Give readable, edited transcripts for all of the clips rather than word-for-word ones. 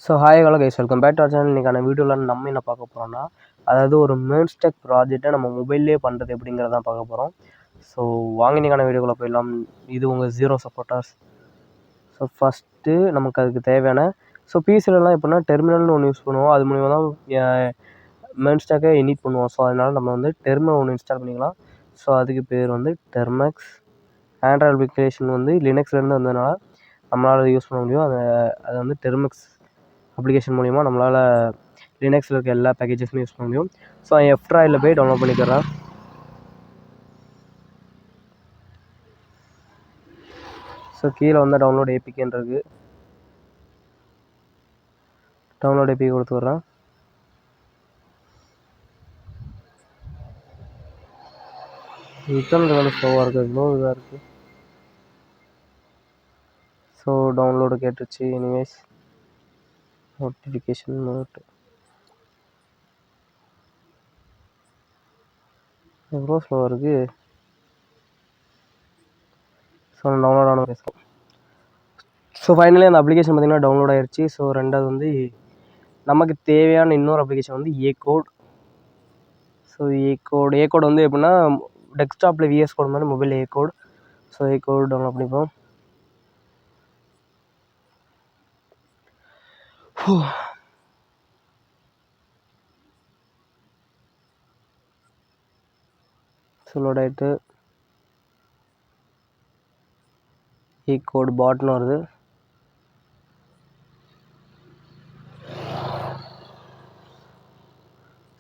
So hi hello guys, welcome back to our channel. இன்றைக்கான வீடியோவில் நம்ம என்ன பார்க்க போகிறோம்னா, அதாவது ஒரு மெர்ன்ஸ்டெக் ப்ராஜெக்ட்டை நம்ம மொபைல்லேயே பண்ணுறது எப்படிங்கிறதான் பார்க்க போகிறோம். ஸோ வாங்க இன்றைக்கான வீடியோக்குள்ளே போயிடலாம். இது உங்கள் ஜீரோ சப்போர்ட்டர்ஸ். ஸோ ஃபஸ்ட்டு நமக்கு அதுக்கு தேவையான பிசிலலாம் எப்படின்னா டெர்மினல்னு ஒன்று யூஸ் பண்ணுவோம். அது மூலிமா தான் மெர்ன்ஸ்டெக்கை எடிட் பண்ணுவோம். ஸோ அதனால் நம்ம வந்து டெர்மினல் ஒன்று இன்ஸ்டால் பண்ணிக்கலாம். ஸோ அதுக்கு பேர் வந்து டெர்மெக்ஸ். ஆண்ட்ராய்டு அப்ளிகேஷன் வந்து லினக்ஸ்லேருந்து வந்ததுனால நம்மளால் அதை யூஸ் பண்ண முடியும். அது வந்து டெர்மெக்ஸ் அப்ளிகேஷன் மூலிமா நம்மளால் லினக்ஸில் இருக்க எல்லா பேக்கேஜஸுமே யூஸ் பண்ண முடியும். ஸோ எஃப்ட்ராயில் போய் டவுன்லோட் பண்ணிக்கிறேன். ஸோ கீழே வந்து டவுன்லோட் ஏபிகேன்றது, டவுன்லோட் ஏபிகே கொடுத்துட்றேன். இன்டர்னல் வேலை ஸ்லோவாக இருக்குது, இவ்வளோ இதாக இருக்குது. ஸோ டவுன்லோடு கேட்டுருச்சு. எனிவேஸ் நோட்டிஃபிகேஷன் நோட்டு எவ்வளோ ஸ்லோவாக இருக்குது. ஸோ டவுன்லோட் ஆன பேசுகிறோம். ஸோ ஃபைனலி அந்த அப்ளிகேஷன் பார்த்திங்கன்னா டவுன்லோட் ஆகிடுச்சு. ஸோ ரெண்டாவது வந்து நமக்கு தேவையான இன்னொரு அப்ளிகேஷன் வந்து ஏகோட். ஸோ ஏகோட் வந்து எப்படின்னா டெஸ்க்டாப்பில் விஎஸ் கோட் மாதிரி மொபைலில் ஏகோட். ஸோ ஏகோட் டவுன்லோட் பண்ணிப்போம். ஸோ லோட் ஆகிட்டு ஏகோட் பாட்னு வருது.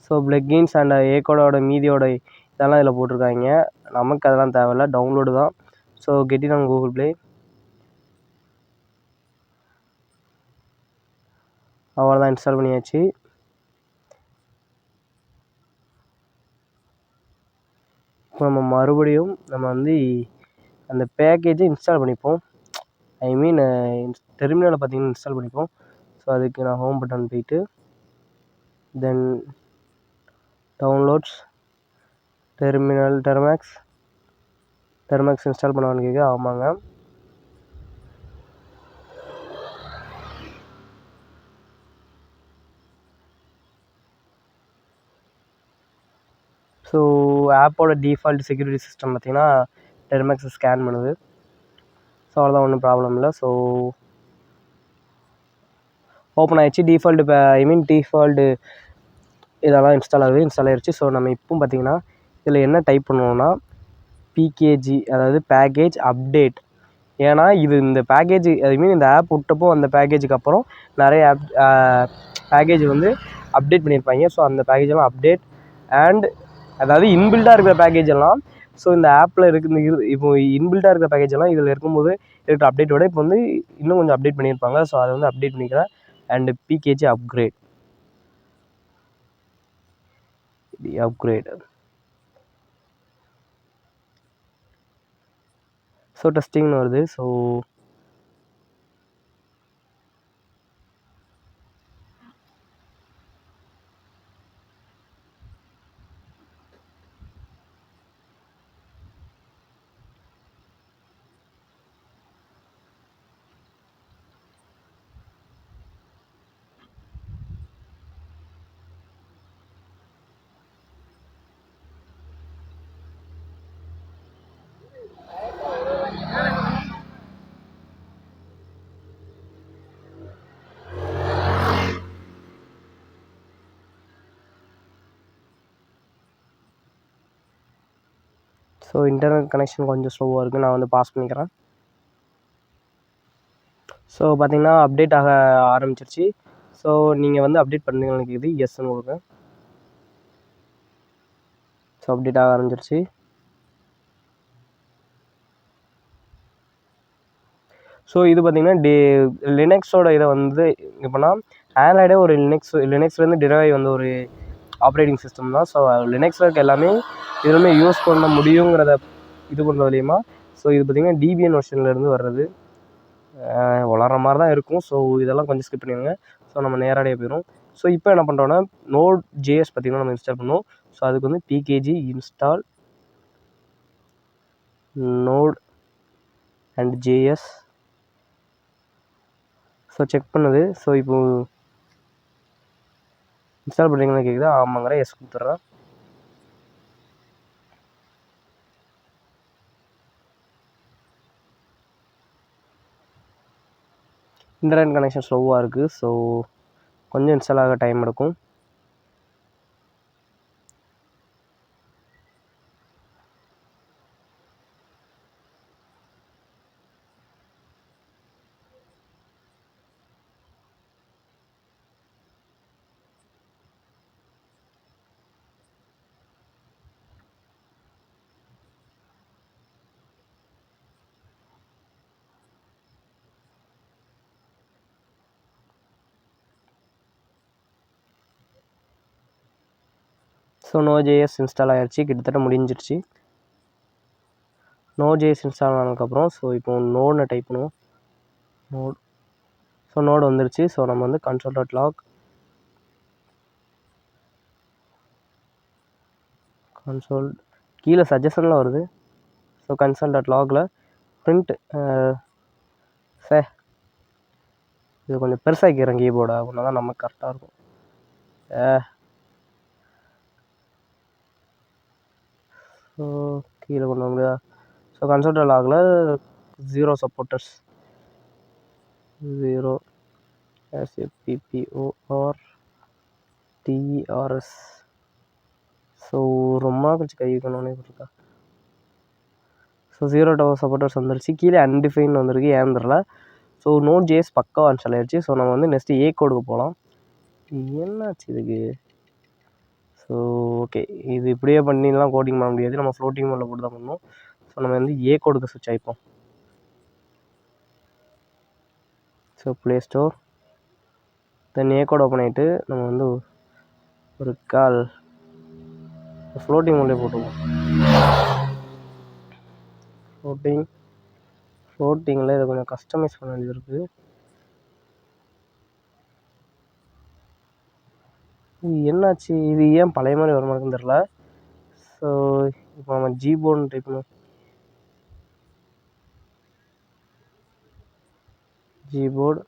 ஸோ பிளக்கின்ஸ் அண்ட் ஏகோடோட மீதியோட இதெல்லாம் இதில் போட்டிருக்காங்க. நமக்கு அதெல்லாம் தேவையில்ல, டவுன்லோடு தான். So get it on Google play. அவ்வளோதான், இன்ஸ்டால் பண்ணியாச்சு. இப்போ நம்ம மறுபடியும் வந்து அந்த பேக்கேஜை இன்ஸ்டால் பண்ணிப்போம். ஐ மீன் டெர்மினலை பார்த்திங்கன்னா இன்ஸ்டால் பண்ணிப்போம். ஸோ அதுக்கு நான் ஹோம் பட்டன் போயிட்டு தென் டவுன்லோட்ஸ் டெர்மெக்ஸ் இன்ஸ்டால் பண்ணலான்னு கேட்க. ஆமாங்க. ஸோ ஆப்போட டிஃபால்ட் செக்யூரிட்டி சிஸ்டம் பார்த்திங்கன்னா டெர்மெக்ஸை ஸ்கேன் பண்ணுது. ஸோ அவ்வளோதான், ஒன்றும் ப்ராப்ளம் இல்லை. ஸோ ஓப்பன் ஆகிடுச்சு. டிஃபால்ட்டு இதெல்லாம் இன்ஸ்டால் ஆகிடுச்சு. ஸோ நம்ம இப்போவும் பார்த்திங்கன்னா இதில் என்ன டைப் பண்ணுவோம்னா பிகேஜி, அதாவது பேக்கேஜ் அப்டேட். ஏன்னா இந்த பேக்கேஜ் இந்த ஆப் விட்டப்போ அந்த பேக்கேஜுக்கு அப்புறம் நிறைய பேக்கேஜ் வந்து அப்டேட் பண்ணியிருப்பாங்க. ஸோ அந்த பேக்கேஜெல்லாம் அப்டேட் அண்ட் அதாவது இன்பில்டாக இருக்கிற பேக்கேஜ் எல்லாம் ஸோ இந்த ஆப்பில் இப்போ இன்பில்டாக இருக்கிற பேக்கேஜ் எல்லாம் இதில் இருக்கும்போது இருக்கிற அப்டேட்டோட இப்போ வந்து இன்னும் கொஞ்சம் அப்டேட் பண்ணியிருப்பாங்க. ஸோ அதை வந்து அப்டேட் பண்ணிக்கிறேன். And PKG upgrade. ஸோ டெஸ்டிங்னு வருது. ஸோ இன்டர்நெட் கனெக்ஷன் கொஞ்சம் ஸ்லோவாக இருக்குது, நான் வந்து பாஸ் பண்ணிக்கிறேன். ஸோ பார்த்திங்கன்னா அப்டேட் ஆக ஆரம்பிச்சிருச்சு. ஸோ நீங்கள் வந்து அப்டேட் பண்ணுங்கன்னு கேட்குது, எஸ்ன்னு கொடுங்க. ஸோ அப்டேட் ஆக ஆரம்பிச்சிருச்சு. ஸோ இது பார்த்திங்கன்னா லினக்ஸோட இதை வந்து எப்படின்னா ஆண்ட்ராய்டே ஒரு லினக்ஸ்லேருந்து டிரைவ் வந்து ஒரு ஆப்ரேட்டிங் சிஸ்டம் தான். ஸோ லினக்ஸில் இருக்க எல்லாமே இதுவுமே யூஸ் பண்ண முடியுங்கிறத இது பண்ணுறது மூலிமா. ஸோ இது பார்த்திங்கன்னா டிபிஎன் வெர்ஷன்லேருந்து வர்றது. வளர்கிற மாதிரி தான் இருக்கும். ஸோ இதெல்லாம் கொஞ்சம் ஸ்கிப் பண்ணிடுங்க. ஸோ நம்ம நேரடியாக போயிடும். ஸோ இப்போ என்ன பண்ணுறோன்னா நோட் ஜேஎஸ் பார்த்திங்கன்னா நம்ம இன்ஸ்டால் பண்ணுவோம். ஸோ அதுக்கு வந்து PKG install node and JS. So check பண்ணுது. ஸோ இப்போது இன்ஸ்டால் பண்ணுறீங்களா கேட்குதா, ஆமாங்கிற எஸ் கொடுத்துட்றேன். இன்டர்நெட் கனெக்ஷன் ஸ்லோவாக இருக்குது. ஸோ கொஞ்சம் இன்ஸ்டால் ஆக டைம் எடுக்கும். ஸோ Node.js இன்ஸ்டால் ஆகிடுச்சு, கிட்டத்தட்ட முடிஞ்சிருச்சு. Node.js இன்ஸ்டால் ஆனதுக்கப்புறம் ஸோ இப்போ நோட்னு டைப் பண்ணுவோம். நோட். ஸோ நோடு வந்துருச்சு. ஸோ நம்ம வந்து console.log console கீழே சஜஷனில் வருது. ஸோ console.logல print இது கொஞ்சம் பெருசாகிக்கிறேன் கீபோர்டை, அப்படின்னா தான் நமக்கு கரெக்டாக இருக்கும். ஸோ கீழே கொண்டு வர முடியாது. ஸோ console.logல 0 சப்போர்ட்டர்ஸ் 0 SAPPORTERS. ஸோ ரொம்ப கழிச்சு கை வைக்கணும்னே இருக்கா. ஸோ 0 சப்போர்ட்டர்ஸ் வந்துருச்சு. கீழே அன்டிஃபைன் வந்திருக்கு, ஏன் தெரில. ஸோ Node.js பக்காவாக இன்ஸ்டால் ஆகிடுச்சு. ஸோ நம்ம வந்து நெக்ஸ்ட்டு ஏ கோடுக்கு போகலாம். என்னாச்சு இதுக்கு? ஸோ ஓகே, இது இப்படியே பண்ணிலாம் கோடிங் பண்ண முடியாது, நம்ம ஃப்ளோட்டிங் மோடில் போட்டு தான் பண்ணணும். ஸோ நம்ம வந்து ஏ கோடுக்கு ஸ்விட்ச் ஆகிப்போம். ஸோ ப்ளே ஸ்டோர் தென் ஏ கோட் ஓப்பன் ஆகிட்டு நம்ம வந்து ஒரு கால் ஃப்ளோட்டிங் மோட்லேயே போட்டுருவோம். ஃப்ளோட்டிங்கில் இதை கொஞ்சம் கஸ்டமைஸ் பண்ண வேண்டியது இருக்குது. இது என்னாச்சு, இது ஏன் பழைய மாதிரி வர மாதிரின்னு தெரில. ஸோ இப்போ நம்ம ஜிபோர்டுன்னு டைப் பண்ணுவோம். ஜிபோர்டு.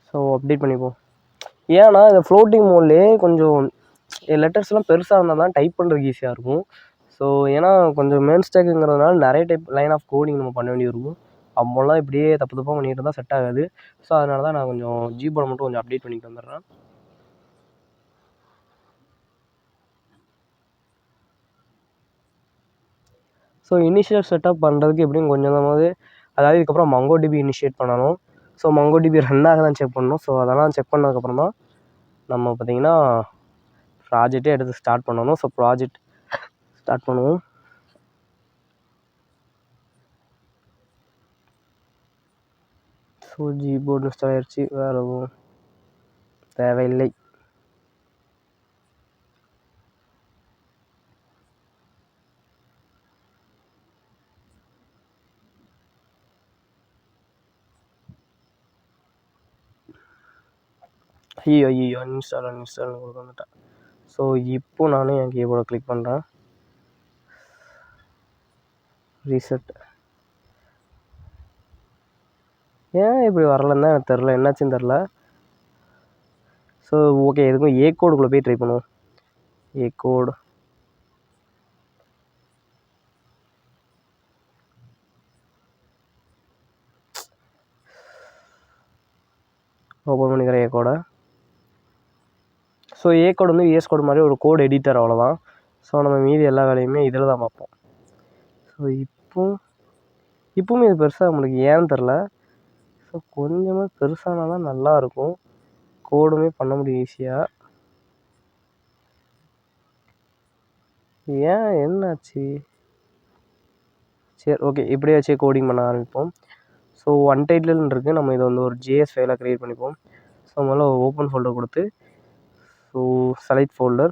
ஸோ அப்டேட் பண்ணிப்போம். ஏன்னா இந்த ஃப்ளோட்டிங் மோட்லேயே கொஞ்சம் லெட்டர்ஸ்லாம் பெருசாக இருந்தால் தான் டைப் பண்ணுறதுக்கு ஈஸியாக இருக்கும். ஸோ ஏன்னா கொஞ்சம் மெயின் ஸ்டாக்குங்கிறதுனால நிறைய டைப் லைன் ஆஃப் கோடிங் நம்ம பண்ண வேண்டியது இருக்கும். அப்போல்லாம் இப்படியே தப்பு தப்பாக பண்ணிட்டு இருந்தால் செட் ஆகாது. ஸோ அதனால தான் நான் கொஞ்சம் ஜிபோர்டை மட்டும் கொஞ்சம் அப்டேட் பண்ணிட்டு வந்துடுறேன். ஸோ இனிஷியல் செட்டப் பண்ணுறதுக்கு எப்படியும் கொஞ்சமாவது, அதாவது இதுக்கப்புறம் MongoDB இனிஷியேட் பண்ணணும். ஸோ MongoDB ரன் ஆகுதான்னு செக் பண்ணணும். ஸோ அதெல்லாம் செக் பண்ணதுக்கப்புறம் தான் நம்ம பார்த்திங்கன்னா ப்ராஜெக்டே எடுத்து ஸ்டார்ட் பண்ணணும். ஸோ ப்ராஜெக்ட் ஸ்டார்ட் பண்ணுவோம். ஸோ ஜிபோர்டு இன்ஸ்டால் ஆகிடுச்சு, வேறு எதுவும் தேவையில்லை. ஐயோ அன்இன்ஸ்டால்னு வந்துட்டேன். ஸோ இப்போ நான் என் கீபோர்டை கிளிக் பண்ணுறேன். ரீசெட். ஏன் இப்படி வரலன்னு தான் எனக்கு தெரில, என்னாச்சுன்னு தெரில. ஸோ ஓகே, எதுக்கும் ஏ கோடுக்குள்ளே போய் ட்ரை பண்ணுவோம். ஏ கோடு ஓப்பன் பண்ணிக்கிறேன் ஏ கோடை. ஸோ ஏ கோடு வந்து விஎஸ் கோடு மாதிரி ஒரு கோடு எடிட்டர், அவ்வளோதான். ஸோ நம்ம மீதி எல்லா வேலையுமே இதில் தான் பார்ப்போம். ஸோ இப்போவும் இது பெருசாக நம்மளுக்கு ஏன்னு தெரில. ஸோ கொஞ்சமாக பெருசானால் தான் நல்லாயிருக்கும், கோடுமே பண்ண முடியும் ஈஸியாக. ஏன் என்னாச்சு? சரி ஓகே, இப்படியே வச்சு கோடிங் பண்ண ஆரம்பிப்போம். ஸோ அன்டைட்டில்னு இருக்குது, நம்ம இதை வந்து ஒரு ஜேஎஸ் ஃபைலாக க்ரியேட் பண்ணிப்போம். ஸோ முதல்ல ஓப்பன் ஃபோல்டர் கொடுத்து ஸோ செலக்ட் ஃபோல்டர்.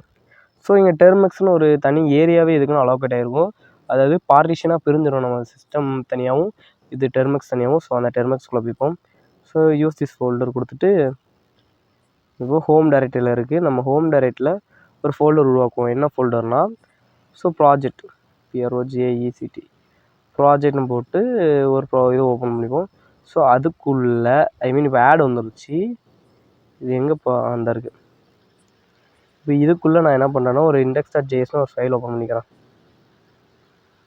ஸோ இங்கே டெர்மெக்ஸ்னு ஒரு தனி ஏரியாவே இதுக்குன்னு அலோகேட் ஆகிருக்கும். அதாவது பார்ட்டிஷனாக பிரிஞ்சிடும், நம்ம சிஸ்டம் தனியாகவும் இது டெர்மெக்ஸ் தனியாகவும். ஸோ அந்த டெர்மெக்ஸ்குள்ளே போய்ப்போம். ஸோ யூஸ் திஸ் ஃபோல்டர் கொடுத்துட்டு இப்போ ஹோம் டைரக்டரியில் இருக்குது. நம்ம ஹோம் டைரக்டரியில் ஒரு ஃபோல்டர் உருவாக்குவோம். என்ன ஃபோல்டர்னால் ஸோ ப்ராஜெக்ட் PROJECT ப்ராஜெக்ட்னு போட்டு ஒரு இது ஓப்பன் பண்ணிப்போம். ஸோ அதுக்குள்ளே இப்போ ஆட் வந்துருச்சு. இது எங்கேப்பா அந்த இருக்குது. இப்போ இதுக்குள்ளே நான் என்ன பண்ணுறேன்னா ஒரு index.jsன்னு ஒரு ஃபைல் ஓப்பன் பண்ணிக்கிறேன்,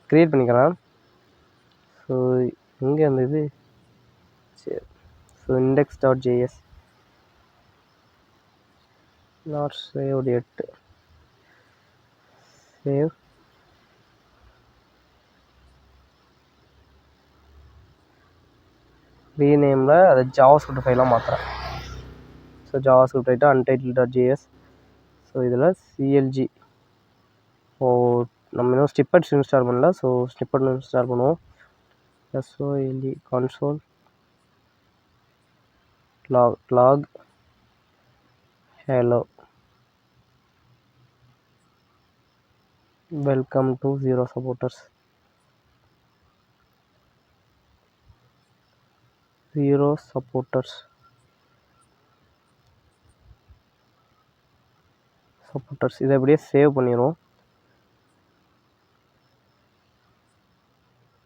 க்ரியேட் பண்ணிக்கிறேன். ஸோ எங்கே அந்த இது சரி. So index.js not saved yet. Save. ரீநேமில் அதை ஜாவாஸ்கிரிப்ட் ஃபைலாக மாற்றுறேன். ஸோ ஜாவாஸ்கிரிப்ட் ரைட்டாக untitled.js. ஸோ இதில் சிஎல்ஜி நம்ம இன்னும் ஸ்னிப்பெட்ஸ் இன்ஸ்டால் பண்ணல. ஸோ ஸ்னிப்பெட் இன்ஸ்டால் பண்ணுவோம். SOLE console log hello welcome to Zero Supporters. Zero Supporters இதை அப்படியே சேவ் பண்ணிடுவோம்.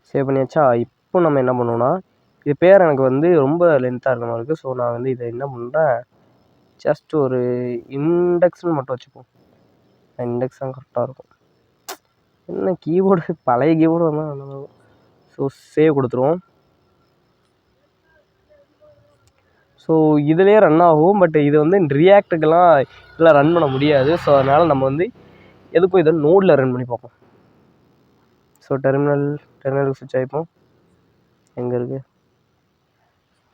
சேவ் பண்ணியாச்சா? இப்போ நம்ம என்ன பண்ணுவோம்னா, இது பேர் எனக்கு வந்து ரொம்ப லென்த்தாக இருக்க மாதிரி இருக்குது. ஸோ நான் வந்து இதை என்ன பண்ணுறேன், ஜஸ்ட் ஒரு இண்டெக்ஸ்னு மட்டும் வச்சுப்போம். இண்டெக்ஸ் தான் கரெக்டாக இருக்கும். என்ன கீபோர்டு பழைய கீபோர்டு வந்தால். ஸோ சேவ் கொடுத்துருவோம். ஸோ இதிலே ரன் ஆகும். பட் இது வந்து ரியாக்டுக்கெல்லாம் இதெல்லாம் ரன் பண்ண முடியாது. ஸோ அதனால் நம்ம வந்து எதுக்கும் இதை நோடில் ரன் பண்ணி பார்ப்போம். ஸோ டெர்மினலுக்கு ஸ்விட்ச் ஆகிப்போம். எங்கே இருக்குது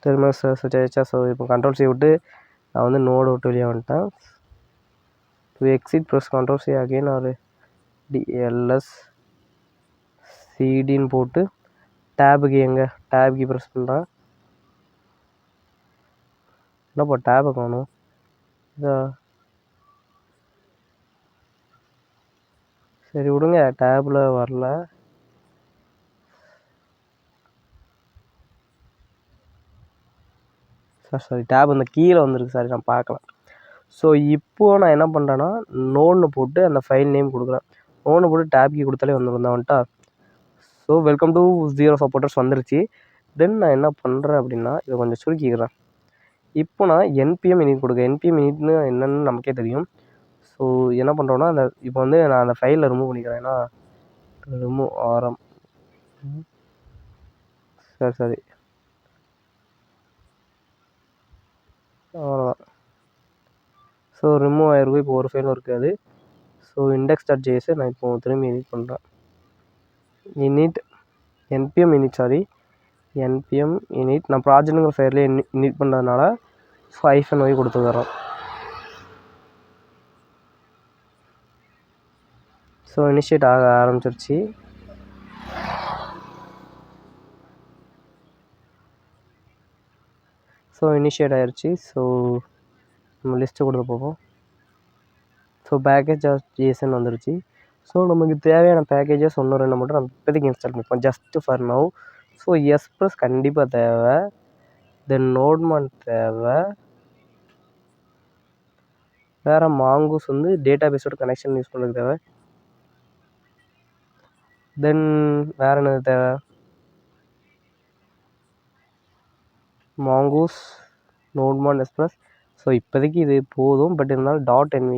டெர்மினல் ஸ்விட்ச் ஆகிடுச்சா? ஸோ இப்போ கண்ட்ரோல் C விட்டு நான் வந்து நோடு விட்டு வெளியே வந்துட்டேன். To exit press control C again ஒரு டிஎல்எஸ் சிடின்னு போட்டு டேபுக்கு டேபுக்கு ப்ரெஸ் பண்ணுறேன். என்னப்பா டேபை காணும்? இதா சரி விடுங்க, டேபில் வரல. சாரி டேப் அந்த கீழே வந்துருக்கு. சாரி நான் பார்க்கலாம். ஸோ இப்போது நான் என்ன பண்ணுறேன்னா நோட்னு போட்டு அந்த ஃபைல் நேம் கொடுக்குறேன். நோட்னு போட்டு டேப் கீ கொடுத்தாலே வந்துட்டா. So welcome to zero supporters வந்துருச்சு. தென் நான் என்ன பண்ணுறேன் அப்படின்னா இதை கொஞ்சம் சுருக்கிக்கிறேன். இப்போ நான் என்பிஎம் இனிட் கொடுக்குறேன். என்பிஎம் இனிட்னு என்னென்னு நமக்கே தெரியும். ஸோ என்ன பண்ணுறோன்னா அந்த இப்போ வந்து நான் அந்த ஃபைலில் ரிமூவ் பண்ணிக்கிறேன். ஏன்னா ரிமூவ் ஆரம் சரி அவ்வளோதான். ஸோ ரிமூவ் ஆகிருக்கும். இப்போ ஒரு ஃபைலும் இருக்காது. ஸோ index.js நான் இப்போ திரும்பி இனிட் பண்ணுறேன். என்பிஎம் இனிட் நான் ப்ராஜெக்ட்டுங்கிற ஃபைல்லே இனிட் பண்ணுறதுனால -y கொடுத்துக்கிறோம். ஸோ இனிஷியேட் ஆக ஆரம்பிச்சிருச்சு. ஸோ இனிஷியேட் ஆகிருச்சு. ஸோ நம்ம லிஸ்ட்டு கொடுத்து போவோம். ஸோ பேக்கேஜ்.jsன்னு வந்துருச்சு. ஸோ நமக்கு தேவையான பேக்கேஜஸ் ஒன்று ரெண்டு மட்டும் நம்ம இப்போதைக்கு இன்ஸ்டால் பண்ணிப்போம், ஜஸ்ட்டு ஃபார் நவ். ஸோ எஸ்ப்ரெஸ் கண்டிப்பாக தேவை. தென் நோட்மேன் தேவை. வேறு மாங்கூஸ் வந்து டேட்டா பேஸோட கனெக்ஷன் யூஸ் பண்ணுறதுக்கு தேவை. தென் வேறு என்னது தேவை? மாங்கூஸ், நோட்மேன், எஸ்ப்ரெஸ். ஸோ இப்போதைக்கு இது போதும். பட் இருந்தாலும் .env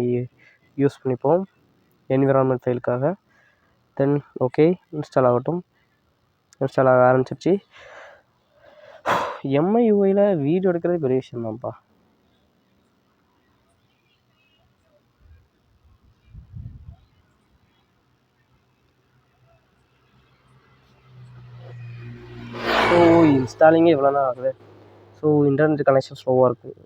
யூஸ் பண்ணிப்போம் என்விரான்மெண்ட் ஃபைலுக்காக. தென் ஓகே இன்ஸ்டால் ஆகட்டும். இன்ஸ்டால் ஆக ஆரம்பிச்சிருச்சு. MIUIயில் வீடியோ எடுக்கிறது பெரிய விஷயம் தான்ப்பா. ஸோ இன்ஸ்டாலிங்கே இவ்வளோ தான் ஆகுது. ஸோ இன்டர்நெட் கனெக்ஷன் ஸ்லோவாக இருக்குது.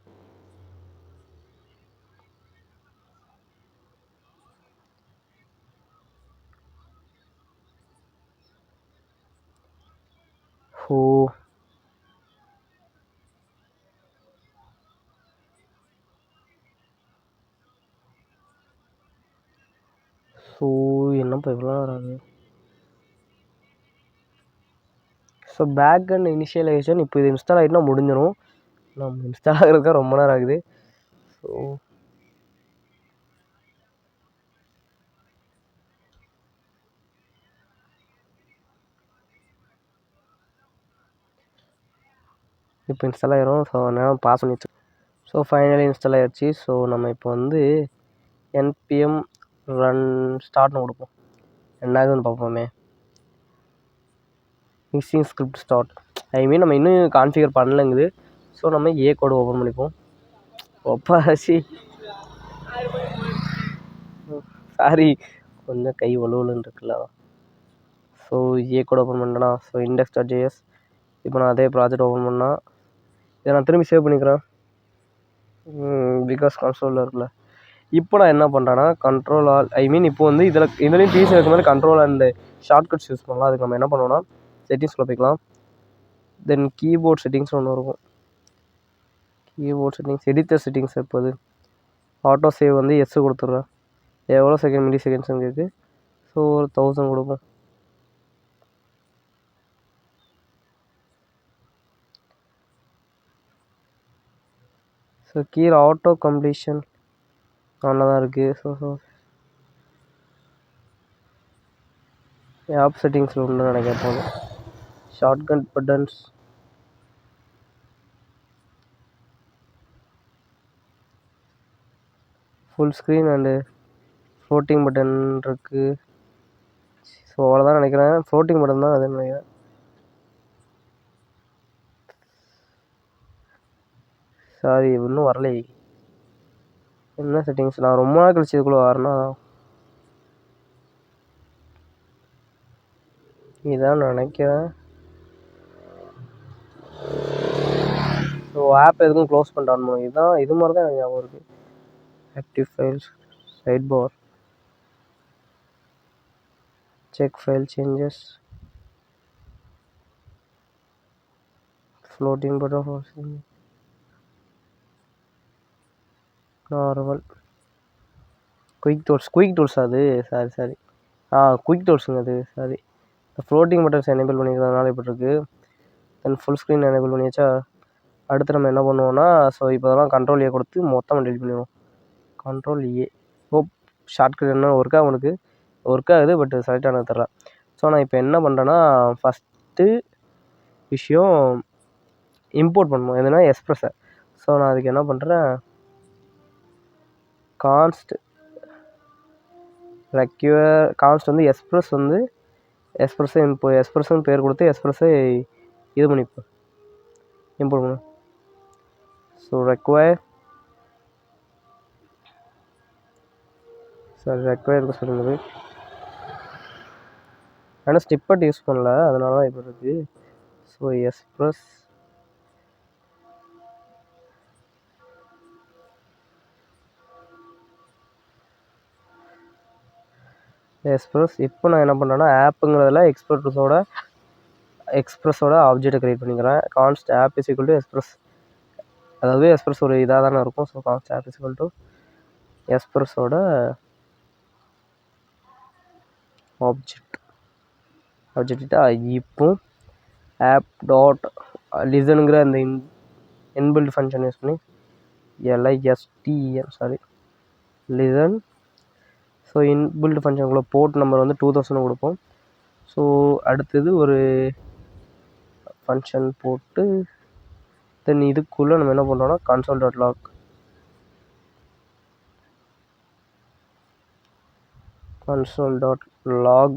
ஸோ என்னப்பா இவ்வளோ நேரம் ஆகுது? ஸோ பேக் அண்ட் இனிஷியலைசேஷன் இப்போ இது இன்ஸ்டால் ஆகிட்டுனா முடிஞ்சிடும். நம்ம இன்ஸ்டால் ஆகிறதுக்கு ரொம்ப நேரம் ஆகுது. ஸோ இப்போ இன்ஸ்டால் ஆயிரும். ஸோ நேரம் பாஸ் பண்ணி வச்சு. ஸோ ஃபைனலி இன்ஸ்டால் ஆயிடுச்சு. ஸோ நம்ம இப்போ வந்து npm run ஸ்டார்ட்னு கொடுப்போம். என்ன ஆகுதுன்னு பார்ப்போமே. Missing script start. I mean நம்ம இன்னும் கான்ஃபிகர் பண்ணலங்குது. ஸோ நம்ம ஏ கோடு ஓப்பன் பண்ணிப்போம். ஒப்பாசி சாரி, கொஞ்சம் கை வலுவலுன்னு இருக்குல்ல. ஸோ ஏ கோட் ஓப்பன் பண்ணேன்னா, ஸோ index.js. இப்போ நான் அதே ப்ராஜெக்ட் ஓப்பன் பண்ணால் இதை நான் திரும்பி சேவ் பண்ணிக்கிறேன். பிகாஸ் கன்சோலில் இருக்குல்ல. இப்போ நான் என்ன பண்ணுறேன்னா கண்ட்ரோல் ஆல், ஐ மீன் இப்போ வந்து இதுலேயும் டிசி இருக்க மாதிரி கண்ட்ரோல் அண்ட் ஷார்ட்கட்ஸ் யூஸ் பண்ணலாம். அதுக்கு நம்ம என்ன பண்ணுவோம்னா செட்டிங்ஸில் போய்க்கலாம். தென் கீபோர்ட் செட்டிங்ஸ் ஒன்று இருக்கும். Keyboard settings, editor settings. எப்போது ஆட்டோ சேவ் வந்து எஸ் கொடுத்துட்றேன். எவ்வளோ செகண்ட் மில்லி செகண்ட்ஸ்னு இருக்குது. ஸோ ஒரு 1000 கொடுப்போம். ஸோ கீழே ஆட்டோ கம்ப்ளீஷன் நல்லா தான் இருக்குது. ஸோ ஆப் செட்டிங்ஸில் உண்டு நினைக்கிறேன். போகணும் shortcut buttons, full screen and floating button இருக்குது. ஸோ அவ்வளோதான் நினைக்கிறேன். ஃப்ளோட்டிங் பட்டன் தான் அதுன்னு நினைக்கிறேன். சாரி, இன்னும் வரலை. என்ன செட்டிங்ஸ்? நான் ரொம்ப நாள் கழிச்சு இதுக்குள்ளே வரேன்னா இதான் நினைக்கிறேன். ஸோ ஆப் எதுக்கும் க்ளோஸ் பண்ணிட்டானோ இதுதான், இது மாதிரி தான் எனக்கு ஞாபகம் இருக்குது. Active files, side bar, check file changes, floating button, normal, quick tools அது. சாரி குயிக் டூல்ஸுங்க அது. சாரி, ஃப்ளோட்டிங் பட்டன்ஸ் எனேபிள் பண்ணிக்கிறதுனால இப்படி இருக்குது. தென் ஃபுல் ஸ்க்ரீன் எனேபிள் பண்ணியாச்சா. அடுத்து நம்ம என்ன பண்ணுவோம்னா, ஸோ இப்போ அதெல்லாம் கண்ட்ரோல் ஏ கொடுத்து மொத்தமாக டெலிட் பண்ணிடுவோம். கண்ட்ரோல் ஏ. ஷார்ட்கட் என்ன ஒர்க் ஆகுது, பட் செலக்ட் ஆனது தரல. ஸோ நான் இப்போ என்ன பண்ணுறேன்னா ஃபஸ்ட்டு விஷயம் இம்போர்ட் பண்ணணும். எதுனா எக்ஸ்ப்ரெஸ்ஸை. ஸோ நான் அதுக்கு என்ன பண்ணுறேன், கான்ஸ்ட் வந்து எக்ஸ்ப்ரெஸ்ஸை எக்ஸ்ப்ரெஸ்ஸுன்னு பேர் கொடுத்து எக்ஸ்ப்ரெஸ்ஸை இது பண்ணிப்போம், இம்போர்ட் பண்ணணும். ஸோ ரெக்வயர் இருக்க சொல்லுங்க. ஆனால் ஸ்டிப்பட் யூஸ் பண்ணல, அதனால தான் இப்போ இருக்குது. ஸோ எக்ஸ்ப்ரெஸ் இப்போ நான் என்ன பண்ணுறேன்னா ஆப்புங்கிறதுல எக்ஸ்ப்ரெஸோட ஆப்ஜெக்டை க்ரியேட் பண்ணிக்கிறேன். Const app is equal to express. அதாவது எக்ஸ்ப்ரெஸ் ஒரு இதாக தானே இருக்கும். So const app is equal to எக்ஸ்ப்ரெஸோட ஆப்ஜெக்ட்டா இப்போ ஆப் டாட் லிசனுங்கிற அந்த இன்பில்ட் ஃபங்க்ஷன் யூஸ் பண்ணி லிசன். ஸோ இன்பில்ட் ஃபங்க்ஷனுக்குள்ள போர்ட் நம்பர் வந்து 2000 கொடுப்போம். ஸோ அடுத்தது ஒரு ஃபங்க்ஷன் போட்டு தென் இதுக்குள்ளே நம்ம என்ன பண்ணுறோன்னா console.log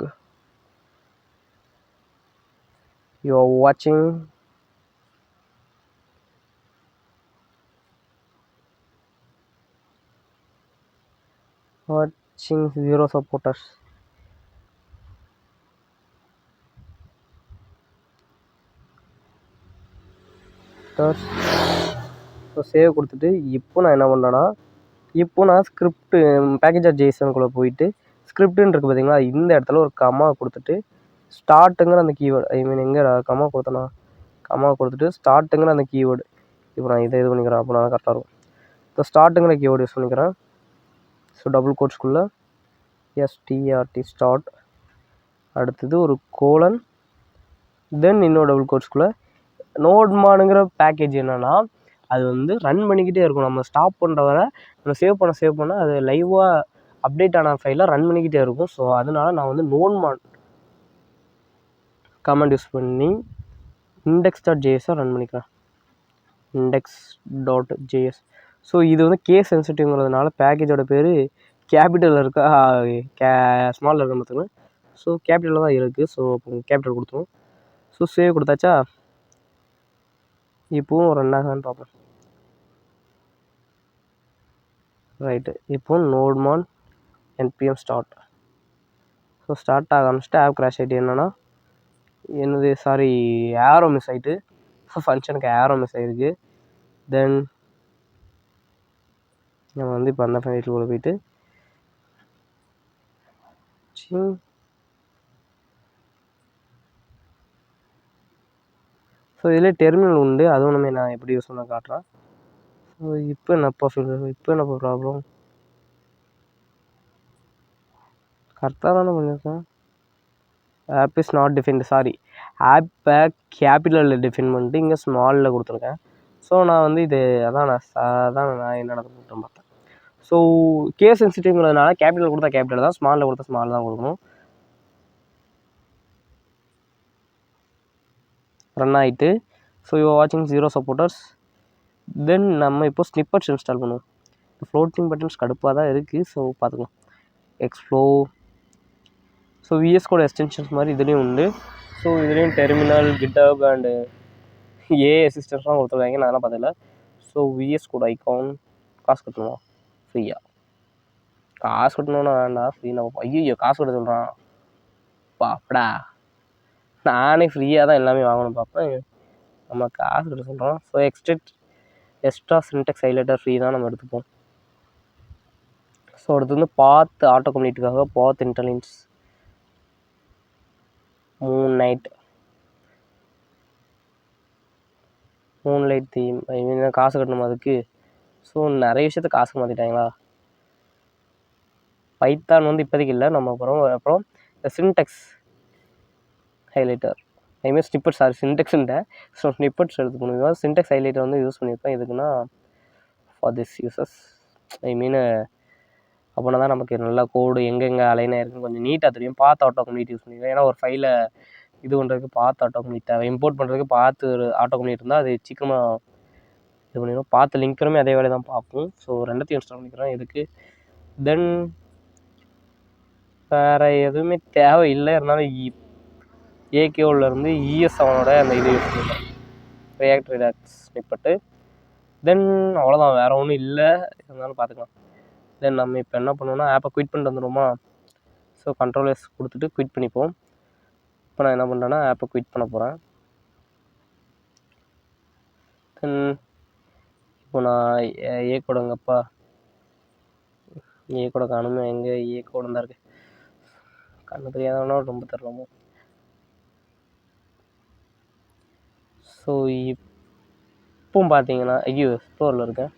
you are watching zero supporters. So save கொடுத்துட்டு இப்போ நான் என்ன பண்ணுறேன்னா ஸ்கிரிப்ட் package.jsonக்குள்ளே போயிட்டு ஸ்கிரிப்டுன்னு இருக்குது பார்த்தீங்களா, இந்த இடத்துல ஒரு கமா கொடுத்துட்டு ஸ்டார்ட்டுங்கிற அந்த கீவேர்டு, ஐ மீன் எங்கே கமா கொடுத்துட்டு ஸ்டார்ட்டுங்கிற அந்த கீவேர்டு. இப்போ நான் இதை இது பண்ணிக்கிறேன், அப்போ நான் கரெக்டாக இருக்கும். ஸோ ஸ்டார்ட்டுங்கிற கீவேர்டு யூஸ் பண்ணிக்கிறேன். ஸோ டபுள் கோட்ஸ்குள்ளே ஸ்டார்ட், அடுத்தது ஒரு கோலன், தென் இன்னொரு டபுள் கோட்ஸ்குள்ளே நோட்மானுங்கிற பேக்கேஜ். என்னென்னா அது வந்து ரன் பண்ணிக்கிட்டே இருக்கும். நம்ம ஸ்டாப் பண்ணுற வரை நம்ம சேவ் பண்ண அது லைவாக அப்டேட் ஆன ஃபைலாக ரன் பண்ணிக்கிட்டே இருக்கும். ஸோ அதனால நான் வந்து நோட்மான் கமெண்ட் யூஸ் பண்ணி index.js ரன் பண்ணிக்கிறேன். index.js. ஸோ இது வந்து கேஸ் சென்சிட்டிவ்ங்கிறதுனால பேக்கேஜோட பேர் கேபிட்டலில் இருக்கா ஸ்மாலில் இருக்க பார்த்துக்கணும். ஸோ கேபிட்டலில் தான் இருக்குது. ஸோ கேபிட்டல் கொடுத்துருவோம். ஸோ சேவ் கொடுத்தாச்சா? இப்போவும் ஒரு ரெண்டாக பார்ப்போம். ரைட்டு, இப்போ nodemon npm start. So start ஆக ஆரம்பிச்சுட்டு ஆப் கிராஷ் ஆகிட்டு என்னென்னா என்னது சாரி ஏரோ மிஸ் ஆகிட்டு ஃபங்க்ஷனுக்கு ஏரோ மிஸ் ஆகிருக்கு. தென் நம்ம வந்து இப்போ அந்த ஃபைலுக்குள்ளே போயிட்டு ஸோ இதில் டெர்மினல் உண்டு, அதுவும் நம்ம நான் எப்படி யூஸ் பண்ண காட்டுறேன். ஸோ இப்போ என்னப்பா ப்ராப்ளம்? கரெக்டாக தானே பண்ணியிருக்கேன். App is not defined, sorry ஆப்பை கேபிட்டலில் டிஃபைன் பண்ணிட்டு இங்கே ஸ்மாலில் கொடுத்துருக்கேன். ஸோ நான் வந்து இது அதான் நான் என்ன நடந்துட்டு பார்த்தேன். ஸோ கேஸ் சென்சிட்டிவ்ங்கிறதுனால கேபிட்டல் கொடுத்தா கேபிட்டல் தான், ஸ்மாலில் கொடுத்தா ஸ்மால் தான் கொடுக்கணும். ரன் ஆகிட்டு ஸோ யூ வாட்சிங் ஜீரோ சப்போர்ட்டர்ஸ். தென் நம்ம இப்போ ஸ்னிப்பட்ஸ் இன்ஸ்டால் பண்ணுவோம். ஃப்ளோட்டிங் பட்டன்ஸ் கடுப்பாக தான் இருக்குது. ஸோ பார்த்துக்கலாம். எக்ஸ்ப்ளோ. ஸோ விஎஸ் கோட் எக்ஸ்டென்ஷன்ஸ் மாதிரி இதுலேயும் உண்டு. ஸோ இதுலேயும் டெர்மினல், கிட்டப் அண்டு ஏஐ அசிஸ்டன்ஸ்லாம் கொடுத்துருக்காங்க, நான் அதெல்லாம் பார்த்ததில்ல. ஸோ விஎஸ் கோட் ஐகான் காசு கட்டணுமா? ஃப்ரீயா? காசு கட்டணும்னா வேண்டாம், ஃப்ரீ. நம்ம ஐயோ காசு கட்ட சொல்கிறான் பாப்படா. நானே ஃப்ரீயாக தான் எல்லாமே வாங்கணும் பார்ப்பேன், நம்ம காசு கட்ட சொல்கிறோம். So extra Sintex highlighter free தான், நம்ம எடுத்துப்போம். ஸோ அடுத்து வந்து பாத் ஆட்டோ கம்ப்ளீட்டுக்காக பாத் இன்டெலிஜென்ஸ் மூன்லைட் தீம். ஐ மீன் காசு கட்டணும் அதுக்கு. ஸோ நிறைய விஷயத்த காசு மாற்றிட்டாங்களா. பைத்தான் வந்து இப்போதைக்கு இல்லை, நம்ம அப்புறம் இந்த சின்டெக்ஸ் ஹைலைட்டர், ஐ மீன் ஸ்னிப்பட்ஸ், சாரி சின்டெக்ஸ்ன்ட்ட. ஸோ ஸ்னிப்பட்ஸ் எடுத்துக்கணும். சின்டெக்ஸ் ஹைலைட்டர் வந்து யூஸ் பண்ணியிருப்பேன். எதுக்குன்னா ஃபார் திஸ் யூசஸ், ஐ மீன் அப்படின்னா தான் நமக்கு நல்லா கோடு எங்கெங்கே அலைனாக இருக்குன்னு கொஞ்சம் நீட்டாக தெரியும். பார்த்து ஆட்டோ கம்ப்ளீட் யூஸ் பண்ணிடுவேன். ஏன்னா ஒரு ஃபைலை இது பண்ணுறதுக்கு பார்த்து ஆட்டோ கம்ப்ளீட் தேவை. இம்போர்ட் பண்ணுறதுக்கு பார்த்து ஒரு ஆட்டோ கம்ப்ளீட் இருந்தால் அது சீக்கிரமாக இது பண்ணிடும். பார்த்து லிங்க்கருமே அதே வேலை தான் பார்ப்போம். ஸோ ரெண்டத்தையும் இன்ஸ்டால் பண்ணிக்கிறேன் இதுக்கு. தென் வேறு எதுவுமே தேவையில்லை. இருந்தாலும் ஏகேஓலேருந்து இஎஸ் அவனோட அந்த இது யூஸ் பண்ணிக்கிறேன், ரியாக்ட் ரிடாக்ஸ் ஸ்னிப்பட்டு. தென் அவ்வளோதான், வேறு ஒன்றும் இல்லை. இருந்தாலும் பார்த்துக்கலாம். தென் நம்ம இப்போ என்ன பண்ணுவோம்னா ஆப்பை குவிட் பண்ணிட்டு வந்துடுவோமா. ஸோ கண்ட்ரோல்-S கொடுத்துட்டு குவிட் பண்ணிப்போம். இப்போ நான் என்ன பண்ணுறேன்னா ஆப்பை குவிட் பண்ண போகிறேன். தென் இப்போ நான் ஏ கோடங்கப்பா, ஏ கோட காணுமே, எங்கே ஏ கோடம் தான் இருக்குது, கண்ணு தெரியாதவனா ரொம்ப தெரியலாமோ. ஸோ இப்போ பார்த்தீங்கன்னா ஐயோ ஸ்டோரில் இருக்கேன்.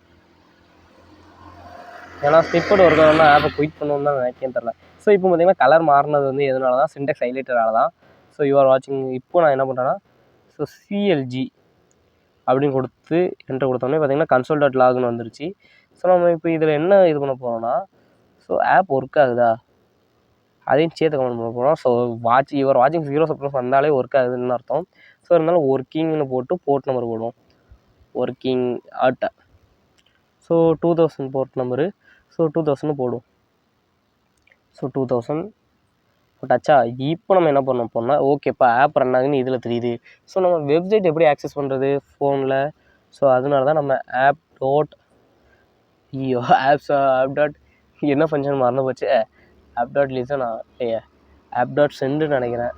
ஏன்னா ஸ்னிப்பட் ஒர்க் ஆகணும்னா ஆப்பை குயிட் பண்ணணும்னு தான் நினைக்கேன்னு தெரில. ஸோ இப்போ பார்த்தீங்கன்னா கலர் மாறினது வந்து எதனால தான், சின்டெக்ஸ் ஹைலைட்டரால தான். ஸோ யூ ஆர் வாட்சிங். இப்போ நான் என்ன பண்ணுறேன்னா ஸோ சிஎல்ஜி அப்படின்னு கொடுத்து என்ட்ரு கொடுத்தோன்னே பார்த்தீங்கன்னா console.logனு வந்துருச்சு. ஸோ நம்ம இப்போ இதில் என்ன இது பண்ண போகிறோம்னா, ஸோ ஆப் ஒர்க் ஆகுதா அதையும் சேர்த்து கமெண்ட் பண்ண போகிறோம். ஸோ யுவர் வாட்சிங் ஜீரோ சப்போர்ட் வந்தாலே ஒர்க் ஆகுதுன்னு அர்த்தம். ஸோ இருந்தாலும் ஒர்க்கிங்னு போட்டு போர்ட் நம்பர் போடுவோம். ஒர்க்கிங் ஆட்டை. So 2000 port number. ஸோ 2000 போடுவோம். ஸோ 2000 போட்டாச்சா. இப்போ நம்ம என்ன பண்ண போகிறோம்னா ஓகேப்பா ஆப் ரன் ஆகுதுன்னு இதில் தெரியுது. ஸோ நம்ம வெப்சைட் எப்படி ஆக்சஸ் பண்ணுறது ஃபோனில். ஸோ அதனால தான் நம்ம ஆப் டாட் என்ன ஃபங்க்ஷன் மறந்து போச்சு. ஆப் டாட் லிசனா ஆப் டாட் சென்டுன்னு நினைக்கிறேன்.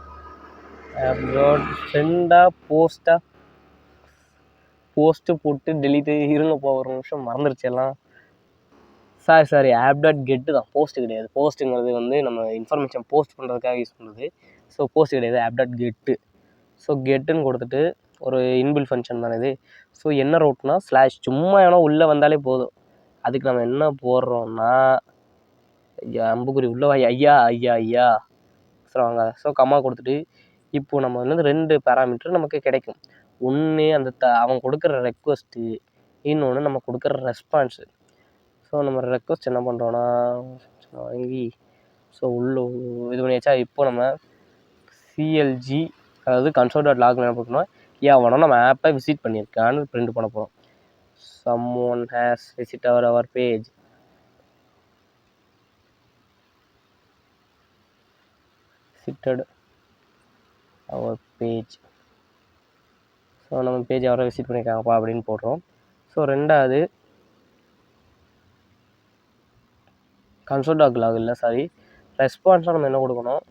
ஆப் டாட் சென்டாக போஸ்ட்டு போட்டு டெலிட்டு இருங்கப்பா ஒரு நிமிஷம் மறந்துருச்சு எல்லாம். சாரி ஆப் டாட் கெட்டு தான், போஸ்ட்டு கிடையாது. போஸ்ட்டுங்கிறது வந்து நம்ம இன்ஃபர்மேஷன் போஸ்ட் பண்ணுறதுக்காக யூஸ் பண்ணுறது. ஸோ போஸ்ட் கிடையாது, ஆப் டாட் கெட்டு. ஸோ கெட்டுன்னு கொடுத்துட்டு ஒரு இன்பில் ஃபங்க்ஷன் தானே இது. ஸோ என்ன ரூட்னா ஸ்லாஷ், சும்மா எவனோ உள்ளே வந்தாலே போதும். அதுக்கு நம்ம என்ன போடுறோம்னா அம்புக்குறி உள்ள ஐயா வாங்க. ஸோ கம்மா கொடுத்துட்டு இப்போ நம்ம வந்து 2 பேராமீட்டர் நமக்கு கிடைக்கும். ஒன்று அந்த அவன் கொடுக்குற ரெக்வஸ்ட்டு, இன்னொன்று நம்ம கொடுக்குற ரெஸ்பான்ஸு. ஸோ நம்ம ரெக்வஸ்ட் என்ன பண்ணுறோன்னா வாங்கி ஸோ உள்ள இது பண்ணியாச்சா. இப்போ நம்ம சிஎல்ஜி அதாவது console.log என்ன பண்ணணும், அவனோ நம்ம ஆப்பை விசிட் பண்ணியிருக்கான்னு பிரிண்ட் பண்ண போகிறோம். someone has visited our page. Visited our page. So நம்ம பேஜ் யாரோ விசிட் பண்ணியிருக்காங்கப்பா அப்படின்னு போடுறோம். ஸோ ரெண்டாவது console.log இல்லை சாரி, ரெஸ்பான்ஸாக நம்ம என்ன கொடுக்கணும்,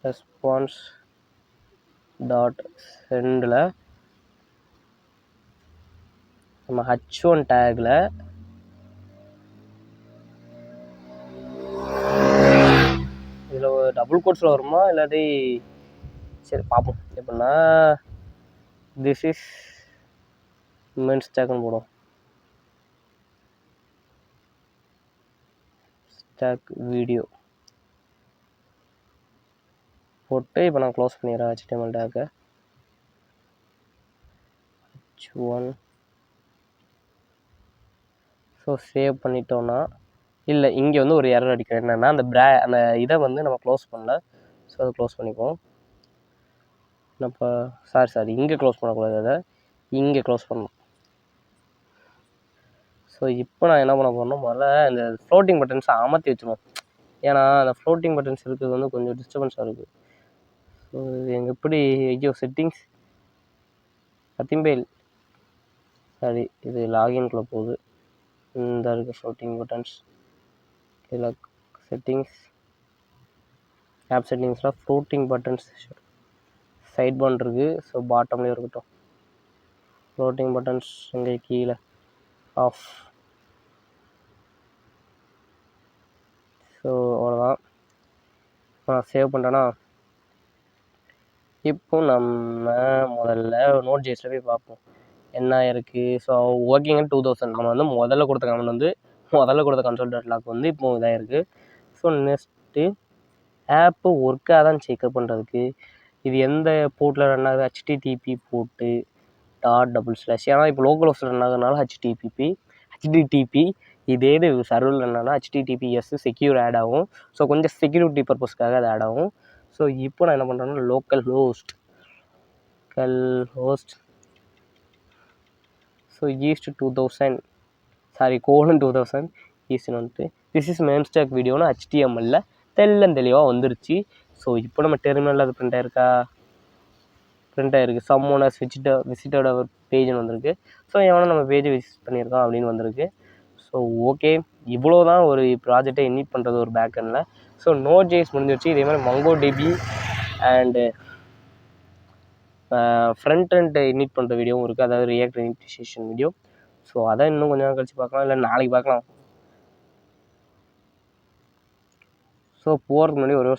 ரெஸ்பான்ஸ் டாட் சென்டில் நம்ம h1 டேக்கில் இதில் ஒரு டபுள் கோட்ஸில் வருமா இல்லாட்டி சரி பார்ப்போம். எப்படின்னா திஸ் இஸ் மென்ஸ் டேக்னு போடும், ஸ்டாக் வீடியோ போட்டு இப்போ நான் க்ளோஸ் பண்ணிடுறேன் HTML டேக்கை. h1 ஸோ சேவ் பண்ணிட்டோன்னா இல்லை, இங்கே வந்து ஒரு எரர் அடிக்கும். என்னென்னா அந்த இதை வந்து நம்ம க்ளோஸ் பண்ணல. ஸோ அதை க்ளோஸ் பண்ணிப்போம். இப்போ சாரி இங்கே க்ளோஸ் பண்ணக்கூடாது, அதை இங்கே க்ளோஸ் பண்ணணும். ஸோ இப்போ நான் என்ன பண்ண போகிறேன்னா, முதல்ல இந்த ஃப்ளோட்டிங் பட்டன்ஸை அமர்த்தி வச்சுருவோம். ஏன்னா அந்த ஃப்ளோட்டிங் பட்டன்ஸ் இருக்கிறது வந்து கொஞ்சம் டிஸ்டர்பன்ஸாக இருக்குது. ஸோ இது எங்கள் எப்படி ஐயோ செட்டிங்ஸ் பத்திம்பேல் சாரி, இது லாகின்குள்ளே போகுது. இந்த இருக்குது ஃப்ளோட்டிங் பட்டன்ஸ். இதில் செட்டிங்ஸ், ஆப் செட்டிங்ஸில் ஃப்ளோட்டிங் பட்டன்ஸ் சைட் பட்டன் இருக்குது. ஸோ பாட்டம்லேயே இருக்கட்டும். ஃப்ளோட்டிங் பட்டன்ஸ் இங்கே கீழே ஆஃப். ஸோ அவ்வளோதான். நான் சேவ் பண்ணுறேன்னா இப்போ நம்ம முதல்ல Node.js போய் பார்ப்போம் என்ன இருக்குது. ஸோ ஒர்க்கிங் 2000 நம்ம வந்து முதல்ல கொடுத்த கமெண்ட் வந்து console.log வந்து இப்போ இதாக இருக்குது. ஸோ நெக்ஸ்ட்டு ஆப்பு ஒர்க்காக தான் செக்அப் பண்ணுறதுக்கு இது எந்த போர்ட்டில் ரன் ஆகுது, HTTP போர்ட்டு ./. ஏன்னா இப்போ லோக்கல் ஹோஸ்ட்டில் ரன் ஆகுறதுனால HTTP இதே இது சர்வரில் என்னன்னா HTTPS செக்யூர் ஆட் ஆகும். ஸோ கொஞ்சம் செக்யூரிட்டி பர்பஸ்க்காக அது ஆட் ஆகும். ஸோ இப்போ நான் என்ன பண்ணுறேன்னா லோக்கல் ஹோஸ்ட் ஸோ ஈஸ்ட் 2000 சாரி :2000 ஈஸ்ட்னு வந்துட்டு திஸ் இஸ் மெயின் ஸ்டாக் வீடியோன்னு HTML தெளிவாக வந்துருச்சு. ஸோ இப்போ நம்ம டெர்மினலில் அது பிரிண்ட் ஆகிருக்கு. someone has visited our பேஜ்னு வந்திருக்கு. ஸோ எவனோ நம்ம பேஜை விசிட் பண்ணியிருக்கோம் அப்படின்னு வந்திருக்கு. ஸோ ஓகே, இவ்வளோ தான் ஒரு ப்ராஜெக்டை இனிட் பண்ணுறது ஒரு பேக்கெண்டில். ஸோ Node.js முடிஞ்சிருச்சு. இதே மாதிரி MongoDB and front and init பண்ணுற வீடியோவும் இருக்குது, அதாவது ரியாக்ட் இனிஷியேஷன் வீடியோ. ஸோ அதை இன்னும் கொஞ்சம் நேரம் கழிச்சு பார்க்கலாம், இல்லை நாளைக்கு பார்க்கலாம். ஸோ போகிறதுக்கு முன்னாடி ஒரு